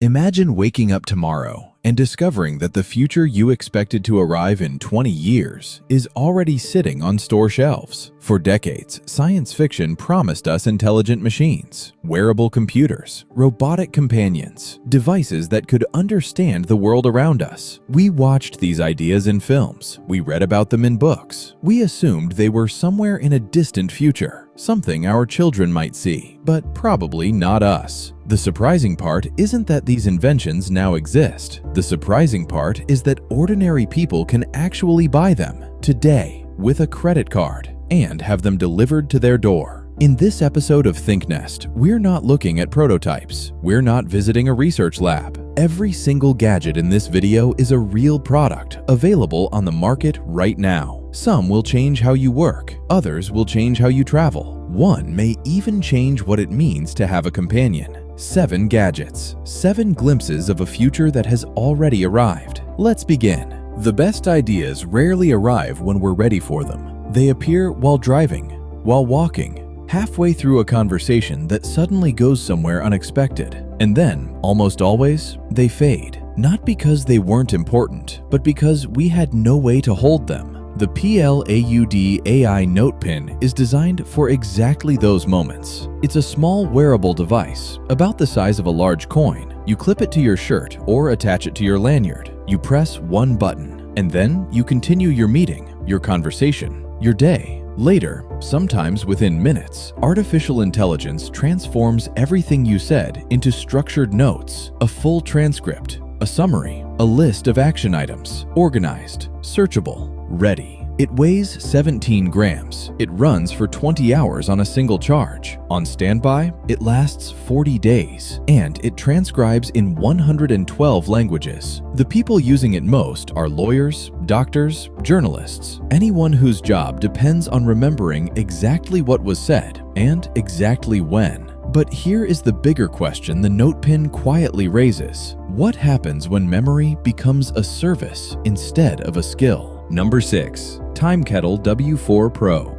Imagine waking up tomorrow and discovering that the future you expected to arrive in 20 years is already sitting on store shelves. For decades, science fiction promised us intelligent machines, wearable computers, robotic companions, devices that could understand the world around us. We watched these ideas in films, we read about them in books. We assumed they were somewhere in a distant future, something our children might see, but probably not us. The surprising part isn't that these inventions now exist. The surprising part is that ordinary people can actually buy them today with a credit card and have them delivered to their door. In this episode of ThinkNest, we're not looking at prototypes. We're not visiting a research lab. Every single gadget in this video is a real product available on the market right now. Some will change how you work. Others will change how you travel. One may even change what it means to have a companion. 7 gadgets. 7 glimpses of a future that has already arrived. Let's begin. The best ideas rarely arrive when we're ready for them. They appear while driving, while walking, halfway through a conversation that suddenly goes somewhere unexpected. And then, almost always, they fade. Not because they weren't important, but because we had no way to hold them. The PLAUD AI NotePin is designed for exactly those moments. It's a small wearable device, about the size of a large coin. You clip it to your shirt or attach it to your lanyard. You press one button, and then you continue your meeting, your conversation, your day. Later, sometimes within minutes, artificial intelligence transforms everything you said into structured notes, a full transcript, a summary, a list of action items, organized, searchable, ready. It weighs 17 grams. It runs for 20 hours on a single charge. On standby, it lasts 40 days, and it transcribes in 112 languages. The people using it most are lawyers, doctors, journalists, anyone whose job depends on remembering exactly what was said and exactly when. But here is the bigger question the NotePin quietly raises. What happens when memory becomes a service instead of a skill? Number 6. Timekettle W4 Pro.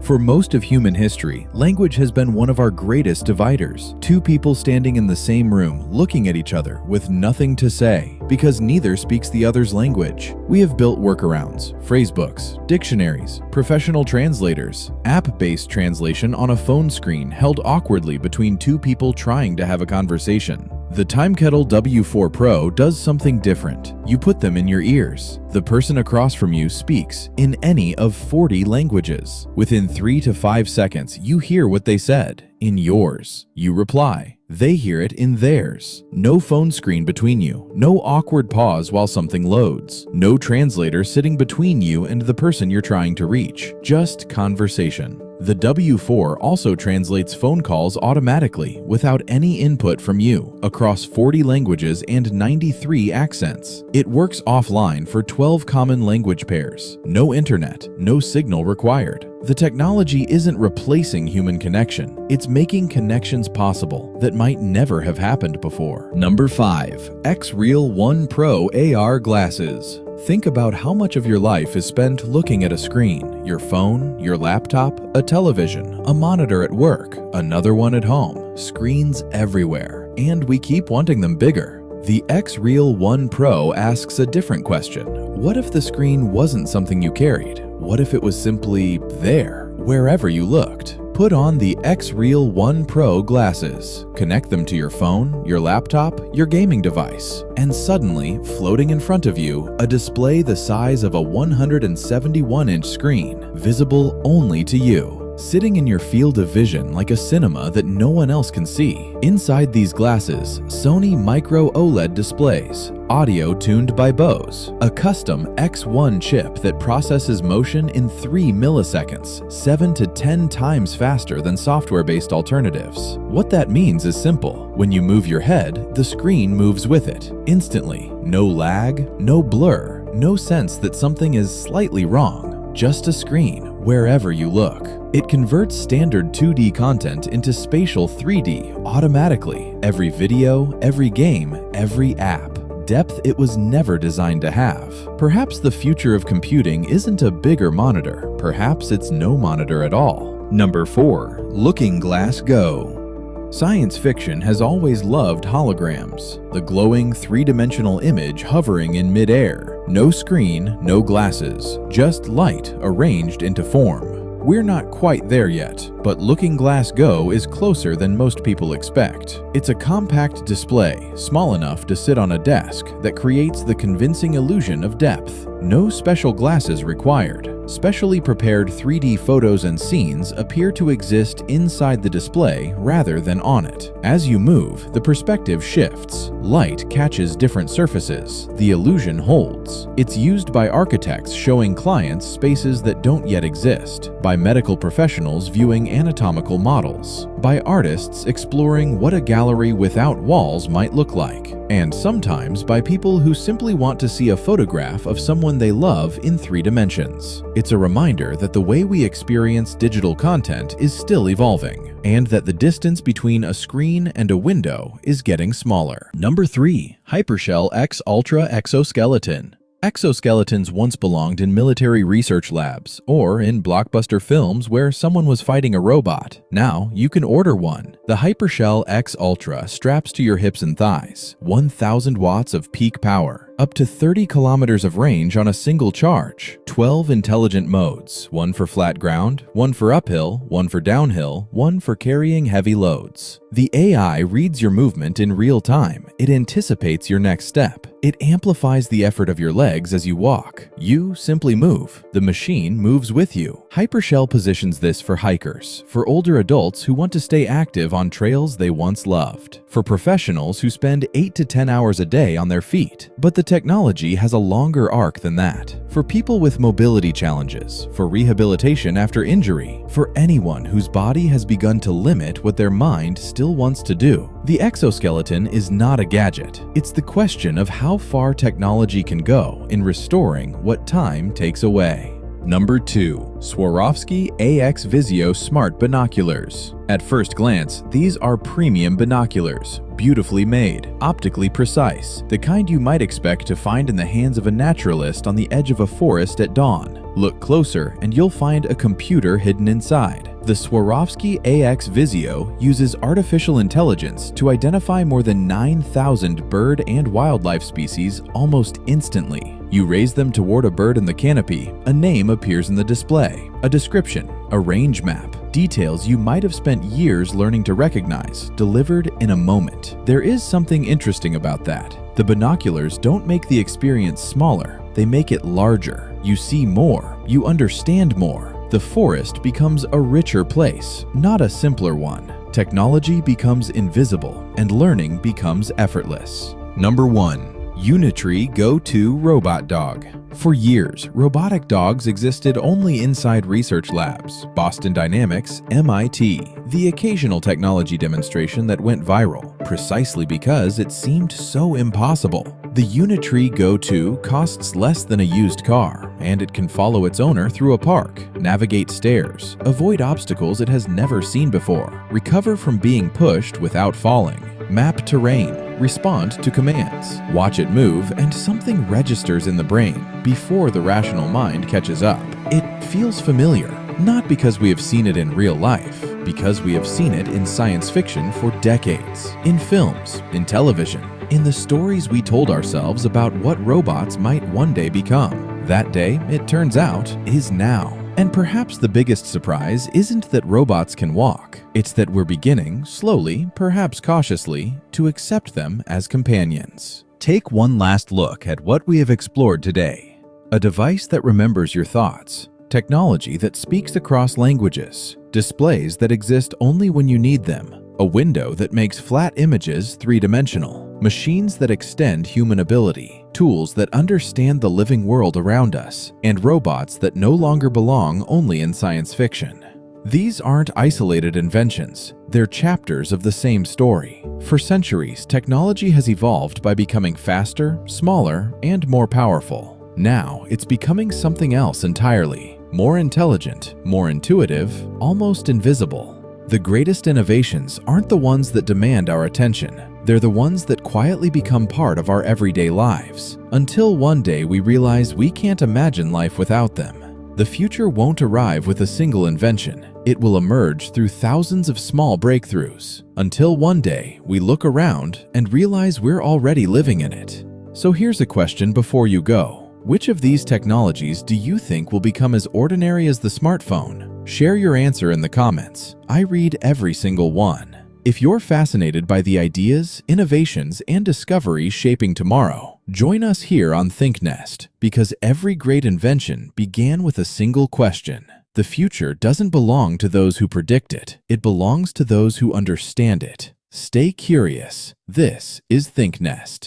For most of human history, language has been one of our greatest dividers. Two people standing in the same room, looking at each other with nothing to say, because neither speaks the other's language. We have built workarounds, phrasebooks, dictionaries, professional translators, app-based translation on a phone screen held awkwardly between two people trying to have a conversation. The Timekettle W4 Pro does something different. You put them in your ears. The person across from you speaks in any of 40 languages. Within 3 to 5 seconds, you hear what they said in yours. You reply. They hear it in theirs. No phone screen between you. No awkward pause while something loads. No translator sitting between you and the person you're trying to reach. Just conversation. The W4 also translates phone calls automatically without any input from you across 40 languages and 93 accents. It works offline for 12 common language pairs. No internet, no signal required. The technology isn't replacing human connection. It's making connections possible that might never have happened before. Number 5. XREAL 1 Pro AR Glasses. Think about how much of your life is spent looking at a screen, your phone, your laptop, a television, a monitor at work, another one at home, screens everywhere, and we keep wanting them bigger. The XREAL 1 Pro asks a different question. What if the screen wasn't something you carried? What if it was simply there, wherever you looked? Put on the XREAL 1 Pro glasses, connect them to your phone, your laptop, your gaming device, and suddenly, floating in front of you, a display the size of a 171-inch screen, visible only to you. Sitting in your field of vision like a cinema that no one else can see. Inside these glasses, Sony Micro OLED displays, audio tuned by Bose, a custom X1 chip that processes motion in 3 milliseconds, 7 to 10 times faster than software-based alternatives. What that means is simple. When you move your head, the screen moves with it, instantly. No lag, no blur, no sense that something is slightly wrong. Just a screen, wherever you look. It converts standard 2D content into spatial 3D automatically. Every video, every game, every app. Depth it was never designed to have. Perhaps the future of computing isn't a bigger monitor. Perhaps it's no monitor at all. Number 4. Looking Glass Go. Science fiction has always loved holograms, the glowing three-dimensional image hovering in mid-air. No screen, no glasses, just light arranged into form. We're not quite there yet, but Looking Glass Go is closer than most people expect. It's a compact display, small enough to sit on a desk, that creates the convincing illusion of depth. No special glasses required. Specially prepared 3D photos and scenes appear to exist inside the display rather than on it. As you move, the perspective shifts. Light catches different surfaces. The illusion holds. It's used by architects showing clients spaces that don't yet exist, by medical professionals viewing anatomical models, by artists exploring what a gallery without walls might look like, and sometimes by people who simply want to see a photograph of someone they love in 3 dimensions. It's a reminder that the way we experience digital content is still evolving, and that the distance between a screen and a window is getting smaller. Number 3. Hypershell X Ultra Exoskeleton. Exoskeletons once belonged in military research labs or in blockbuster films where someone was fighting a robot. Now you can order one. The Hypershell X Ultra straps to your hips and thighs. 1,000 watts of peak power. Up to 30 kilometers of range on a single charge. 12 intelligent modes. One for flat ground, one for uphill, one for downhill, one for carrying heavy loads. The AI reads your movement in real time. It anticipates your next step. It amplifies the effort of your legs as you walk. You simply move. The machine moves with you. Hypershell positions this for hikers, for older adults who want to stay active on trails they once loved, for professionals who spend 8 to 10 hours a day on their feet. But the technology has a longer arc than that. For people with mobility challenges, for rehabilitation after injury, for anyone whose body has begun to limit what their mind still wants to do. The exoskeleton is not a gadget. It's the question of how far technology can go in restoring what time takes away. Number 2. Swarovski AX Visio Smart Binoculars. At first glance, these are premium binoculars, beautifully made, optically precise, the kind you might expect to find in the hands of a naturalist on the edge of a forest at dawn. Look closer and you'll find a computer hidden inside. The Swarovski AX Visio uses artificial intelligence to identify more than 9,000 bird and wildlife species almost instantly. You raise them toward a bird in the canopy, a name appears in the display, a description, a range map, details you might have spent years learning to recognize, delivered in a moment. There is something interesting about that. The binoculars don't make the experience smaller, they make it larger. You see more, you understand more. The forest becomes a richer place, not a simpler one. Technology becomes invisible, and learning becomes effortless. Number 1. Unitree Go 2 Robot Dog. For years, robotic dogs existed only inside research labs, Boston Dynamics, MIT, the occasional technology demonstration that went viral, precisely because it seemed so impossible. The Unitree Go 2 costs less than a used car, and it can follow its owner through a park, navigate stairs, avoid obstacles it has never seen before, recover from being pushed without falling, map terrain, respond to commands, watch it move, and something registers in the brain before the rational mind catches up. It feels familiar, not because we have seen it in real life, because we have seen it in science fiction for decades, in films, in television, in the stories we told ourselves about what robots might one day become. That day, it turns out, is now. And perhaps the biggest surprise isn't that robots can walk. It's that we're beginning, slowly, perhaps cautiously, to accept them as companions. Take one last look at what we have explored today. A device that remembers your thoughts, technology that speaks across languages, displays that exist only when you need them, a window that makes flat images three-dimensional, machines that extend human ability, tools that understand the living world around us, and robots that no longer belong only in science fiction. These aren't isolated inventions, they're chapters of the same story. For centuries, technology has evolved by becoming faster, smaller, and more powerful. Now, it's becoming something else entirely. More intelligent, more intuitive, almost invisible. The greatest innovations aren't the ones that demand our attention. They're the ones that quietly become part of our everyday lives, until one day we realize we can't imagine life without them. The future won't arrive with a single invention. It will emerge through thousands of small breakthroughs, until one day we look around and realize we're already living in it. So here's a question before you go. Which of these technologies do you think will become as ordinary as the smartphone? Share your answer in the comments. I read every single one. If you're fascinated by the ideas, innovations, and discoveries shaping tomorrow, join us here on ThinkNest, because every great invention began with a single question. The future doesn't belong to those who predict it. It belongs to those who understand it. Stay curious. This is ThinkNest.